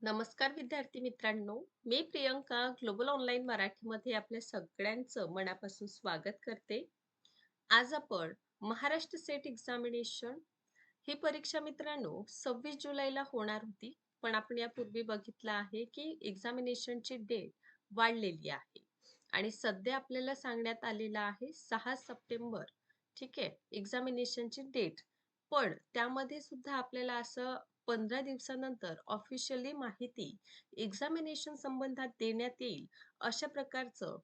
नमस्कार विद्यार्थी मित्रांनो, मी प्रियंका ग्लोबल ऑनलाईन मराठीमध्ये आपल्या सगळ्यांचं मनापासून स्वागत करते. आज आपण महाराष्ट्र सेट एक्झामिनेशन ही परीक्षा मित्रांनो 26 जुलैला होणार होती. पण आपण यापूर्वी बघितलं आहे की एक्झामिनेशनची डेट वाढलेली आहे आणि सध्या आपल्याला सांगण्यात आलेलं आहे 6 सप्टेंबर. ठीक आहे, एक्झामिनेशनची डेट. पण त्यामध्ये सुद्धा आपल्याला असं 15 दिवसानंतर ऑफिशियली माहिती एक्झामिनेशन संबंधात देण्यात येईल, अशा प्रकारचं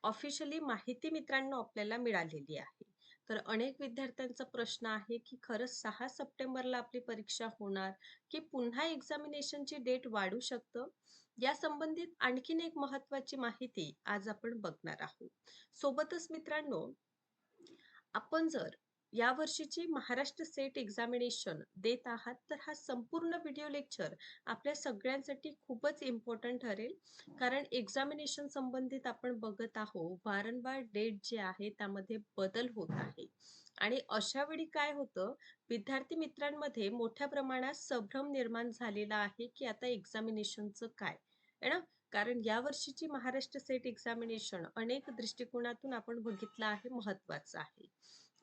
ऑफिशियली माहिती मित्रांनो आपल्याला मिळालेली आहे. तर अनेक विद्यार्थ्यांचा प्रश्न आहे की खरंच 6 सप्टेंबरला आपली परीक्षा होणार की पुन्हा एक्झामिनेशनची डेट वाढू शकतं? या संबंधित आणखीन एक महत्त्वाची माहिती आज आपण बघणार आहोत. सोबतच मित्रांनो, आपण जर यावर्षीची महाराष्ट्र सेट एक्झामिनेशन देत आहात, तर हा संपूर्ण व्हिडिओ लेक्चर आपल्या सगळ्यांसाठी खूपच इम्पॉर्टंट ठरेल. कारण एक्झामिनेशन संबंधित आपण बघत आहोत, वारंवार डेट जे आहे त्यामध्ये बदल होत आहे. आणि अशा वेळी काय होतं, विद्यार्थी मित्रांमध्ये मोठ्या प्रमाणात संभ्रम निर्माण झालेला आहे, की आता एक्झामिनेशनचं काय? आहे ना? कारण यावर्षीची महाराष्ट्र सेट एक्झामिनेशन अनेक दृष्टिकोनातून आपण बघितलं आहे महत्त्वाचं आहे.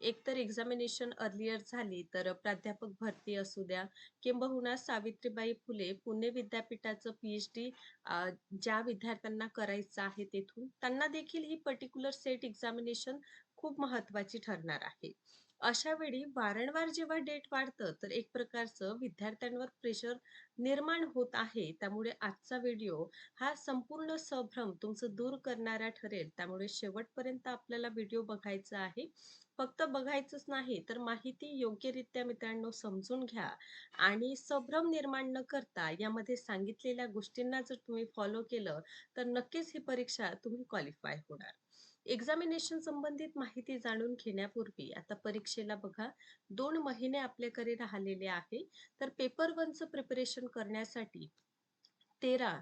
एकतर एक्झामिनेशन अर्लियर झाली तर प्राध्यापक भरती असू द्या, किंबहुना सावित्रीबाई फुले पुणे विद्यापीठाचं पी-एच-डी ज्या विद्यार्थ्यांना करायचं आहे तेथून, त्यांना देखील ही पर्टिक्युलर सेट एक्झामिनेशन खूप महत्त्वाची ठरणार आहे. अशा वेळी वारंवार जेव्हा डेट वाढतं, तर एक प्रकारचं विद्यार्थ्यांवर प्रेशर निर्माण होत आहे. त्यामुळे आजचा व्हिडिओ हा संपूर्ण संभ्रम तुमचं दूर करणारा ठरेल. त्यामुळे शेवटपर्यंत आपल्याला व्हिडिओ बघायचा आहे. फक्त बघायचंच नाही, तर माहिती योग्यरित्या मित्रांनो समजून घ्या आणि संभ्रम निर्माण न करता यामध्ये सांगितलेल्या गोष्टींना जर तुम्ही फॉलो केलं, तर नक्कीच ही परीक्षा तुम्ही क्वालिफाय होणार. एक्झामिनेशन संबंधित माहिती जाणून घेण्यापूर्वी आता परीक्षेला बघा 2 महिने आपल्याकडे राहिलेले आहे. तर पेपर 1चं प्रिपरेशन करण्यासाठी 13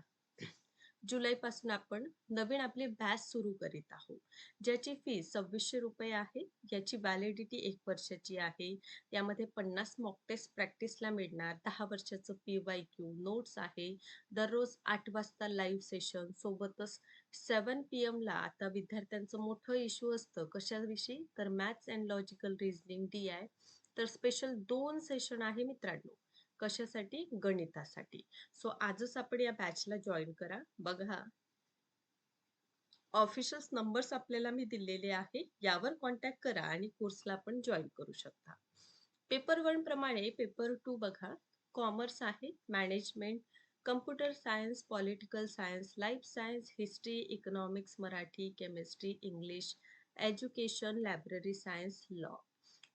जुलैपासून आपण नवीन आपली बॅच सुरू करीत आहोत. ज्याची फी ₹2600 आहे. याची व्हॅलिडिटी 1 वर्षाची आहे. यामध्ये 50 मॉक टेस्ट प्रॅक्टिसला मिळणार. 10 वर्षाचं पी-वाय-क्यू, नोट्स आहे. दररोज 8 वाजता लाईव्ह सेशन सोबतच 7 पी-एमला आता विद्यार्थ्यांचं मोठं इश्यू असतं. कशाविषयी? तर maths and logical reasoning D-I. तर स्पेशल 2 सेशन आहे मित्रांनो. कशासाठी? गणितासाठी. सो आजच आपण या बॅचला जॉइन करा. बघा, ऑफिशियल नंबर्स आपल्याला मी दिलेले आहे. यावर कॉन्टॅक्ट करा आणि कोर्सला आपण जॉइन करू शकता. पेपर 1 प्रमाणे पेपर 2 बघा. कॉमर्स आहे, management, computer science, political science, life science, history, economics, Marathi, chemistry, English, education, library science, law.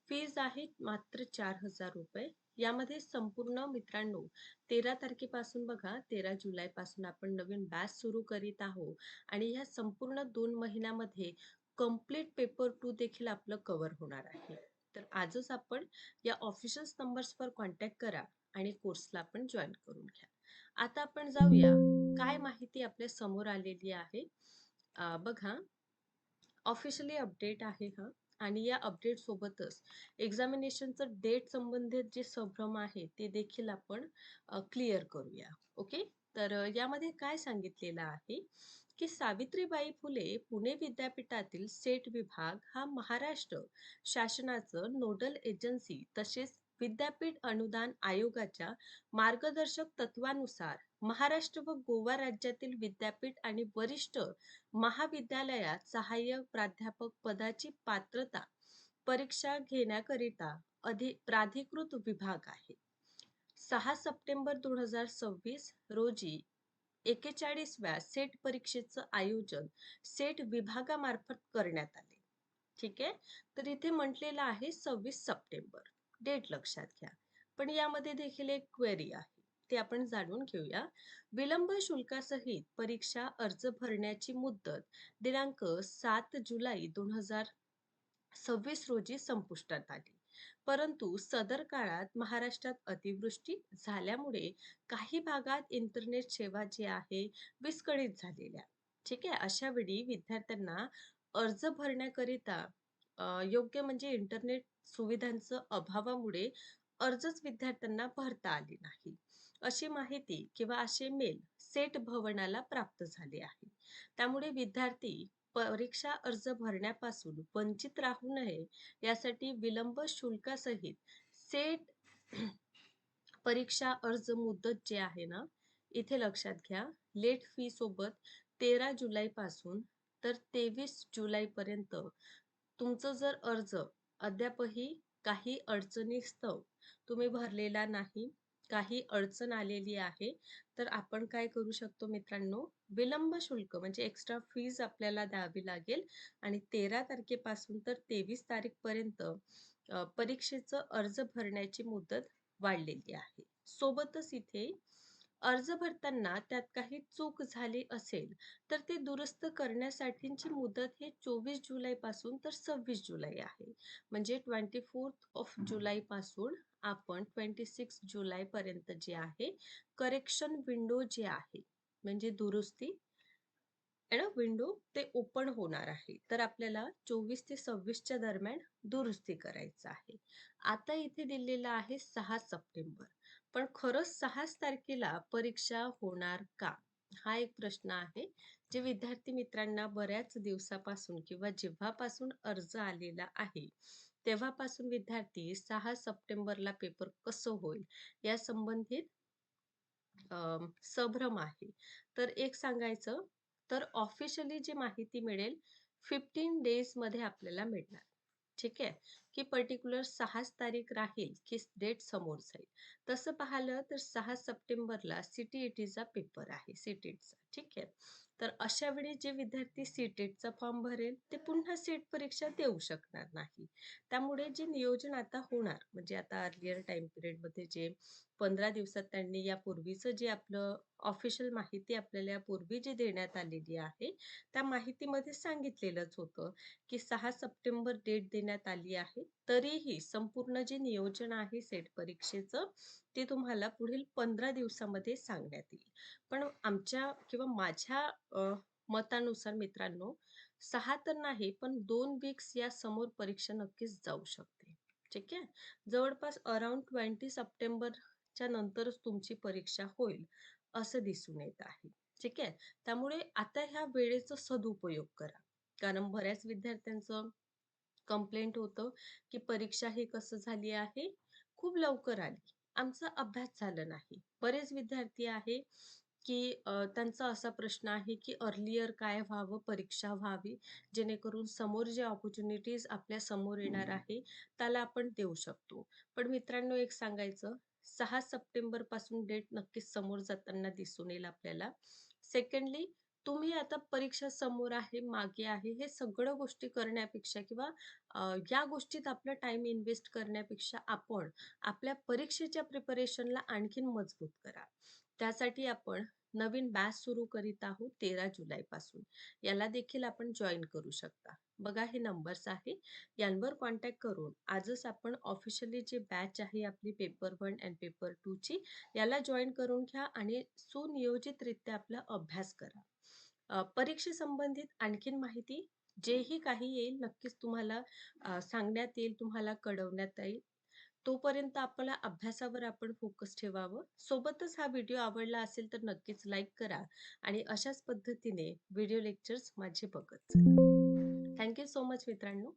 Fees आहे मात्र ₹4000. यामध्ये संपूर्ण मित्रांनो 13 तारखेपासून बघा, 13 जुलैपासून आपण नवीन बॅच सुरू करीत आहोत आणि ह्या संपूर्ण 2 महिन्यामध्ये कंप्लीट पेपर 2 देखील आपलं कव्हर होणार आहे. तर आजच आपण या ऑफिशियल नंबर्सवर कॉन्टॅक्ट करा आणि कोर्सला आपण जॉइन करून घ्या. आता आपण जाऊया, काय माहिती आपल्या समोर आलेली आहे. बघा, ऑफिशियली अपडेट आहे हा. आणि या अपडेट सोबतच एक्झामिनेशनचं डेट संबंधित जे संभ्रम आहे ते देखील आपण क्लिअर करूया. ओके. तर यामध्ये काय सांगितलेलं आहे की सावित्रीबाई फुले पुणे विद्यापीठातील सेट विभाग हा महाराष्ट्र शासनाचं नोडल एजन्सी तसेच विद्यापीठ अनुदान आयोगाच्या मार्गदर्शक तत्वानुसार महाराष्ट्र व गोवा राज्यातील विद्यापीठ आणि वरिष्ठ महाविद्यालयात सहाय्यक प्राध्यापक पदाची पात्रता परीक्षा घेण्याकरिता प्राधिकृत विभाग आहे. 6 सप्टेंबर 2026 रोजी 41व्या सेट परीक्षेचं आयोजन सेट विभागामार्फत करण्यात आले. ठीक आहे. तर इथे म्हटलेलं आहे 26 सप्टेंबर. डेट लक्षात घ्या. पण यामध्ये देखील एक क्वेरी आहे. ते आपण जाणून घेऊया. विलंब शुल्कासहित परीक्षा अर्ज भरण्याची मुदत दिनांक 7 जुलै 2026 रोजी संपुष्टात आली. परंतु सदर काळात महाराष्ट्रात अतिवृष्टी झाल्यामुळे काही भागात इंटरनेट सेवा जी आहे विस्कळीत झालेल्या. ठीक आहे. अशा वेळी विद्यार्थ्यांना अर्ज भरण्याकरिता योग्य म्हणजे इंटरनेट सुविधांचं अभावामुळे अर्जच विद्यार्थ्यांना भरता आले नाही. अशी माहिती किंवा असे मेल सेट भवनाला प्राप्त झाले आहे. त्यामुळे विद्यार्थी परीक्षा अर्ज भरण्यापासून वंचित राहू नये यासाठी विलंब शुल्कासहित सेट परीक्षा अर्ज मुदत जे आहे ना, इथे लक्षात घ्या, लेट फी सोबत 13 पासून तर 23 जुलैपर्यंत तुमचं जर अर्ज अद्यापही काही अडचणीस्तव तुम्ही भरलेला नाही, काही अडचण आलेली आहे, तर आपण काय करू शकतो मित्रांनो, विलंब शुल्क म्हणजे एक्स्ट्रा फीज आपल्याला द्यावी लागेल आणि 13 तारखेपासून तर 23 तारीखपर्यंत परीक्षेचं अर्ज भरण्याची मुदत वाढलेली आहे. सोबतच इथे अर्ज भरताना त्यात काही चूक झाली असेल, तर ते दुरुस्त करण्यासाठीची मुदत ही 24 जुलै पासून तर 26 जुलै आहे. म्हणजे 24 पासून आपण 26 पर्यंत जे आहे, करेक्शन विंडो जे आहे, म्हणजे दुरुस्ती विंडो ते ओपन होणार आहे. तर आपल्याला 24 ते 26 दरम्यान दुरुस्ती करायचं आहे. आता इथे दिलेलं आहे 6 सप्टेंबर. पण खरंच 6च तारखेला परीक्षा होणार का? हा एक प्रश्न आहे. जे विद्यार्थी मित्रांना बऱ्याच दिवसापासून किंवा जेव्हापासून अर्ज आलेला आहे, तेव्हापासून विद्यार्थी 6 सप्टेंबरला पेपर कसं होईल या संबंधित संभ्रम आहे. तर एक सांगायचं, तर ऑफिशियली जी माहिती मिळेल 15 डेजमध्ये आपल्याला मिळणार. ठीक आहे, की पर्टिक्युलर 6च तारीख राहील की डेट समोर जाईल. तसं पाहिलं तर 6 सप्टेंबरला CTETचा पेपर आहे, सीटेटचा. ठीक आहे. तर अशा वेळी जे विद्यार्थी सीटेटचा फॉर्म भरेल ते पुन्हा सीट परीक्षा देऊ शकणार नाही. त्यामुळे जे नियोजन आता होणार, म्हणजे आता अर्लियर टाइम पिरियडमध्ये जे 15 दिवसात त्यांनी यापूर्वीचं जे आपलं ऑफिशियल माहिती आपल्याला यापूर्वी जी देण्यात आलेली आहे, त्या माहितीमध्ये सांगितलेलंच होतं, की 6 सप्टेंबर डेट देण्यात आली आहे. तरीही संपूर्ण जे नियोजन आहे सेट परीक्षेचं, ते तुम्हाला पुढील 15 दिवसामध्ये सांगण्यात येईल. पण आमच्या किंवा माझ्या मतानुसार मित्रांनो, 6 तर नाही, पण 2 वीक्स या समोर परीक्षा नक्कीच जाऊ शकते. ठीक आहे. जवळपास अराउंड 20 सप्टेंबरच्या नंतरच तुमची परीक्षा होईल, असं दिसून येत आहे. ठीक आहे. त्यामुळे आता ह्या वेळेचा सदुपयोग करा. कारण बऱ्याच विद्यार्थ्यांचं कंप्लेंट होतं, की परीक्षा ही कसं झाली आहे, खूप लवकर आली. आमचा अभ्यास झाला नाही. बरेच विद्यार्थी आहे, की त्यांचा असा प्रश्न आहे, की अर्लियर काय व्हावं, परीक्षा व्हावी, जेणेकरून समोर जे अपॉर्च्युनिटीज आपल्या समोर येणार आहे, त्याला आपण देऊ शकतो. पण मित्रांनो एक सांगायचं, 6 सप्टेंबर पासून डेट नक्कीच समोर जाताना दिसून येईल आपल्याला. सेकंडली तुम्ही आता परीक्षा समोर आहे, मागे आहे, हे सगळं गोष्टी करण्यापेक्षा किंवा या गोष्टीत आपला टाइम इन्व्हेस्ट करण्यापेक्षा आपण आपल्या परीक्षेच्या प्रिपरेशनला आणखीन मजबूत करा. त्यासाठी आपण नवीन बॅच सुरू करीत आहोत 13 पासून. याला देखील आपण जॉइन करू शकता. बघा हे नंबर्स आहे. यांवर कॉन्टॅक्ट करून आजच आपण ऑफिशियली जे बॅच आहे आपली पेपर 1 आणि पेपर 2 ची, याला जॉइन करून घ्या आणि सुनियोजितरित्या आपला अभ्यास करा. परीक्षेसंबंधित आणखीन माहिती जेही काही येईल नक्कीच तुम्हाला सांगण्यात येईल, तुम्हाला कळवण्यात येईल. तोपर्यंत आपल्या अभ्यासावर आपण फोकस ठेवावं. सोबतच हा व्हिडिओ आवडला असेल तर नक्कीच लाईक करा आणि अशाच पद्धतीने व्हिडिओ लेक्चर्स माझे बघत चला. थँक सो मच मित्रांनो.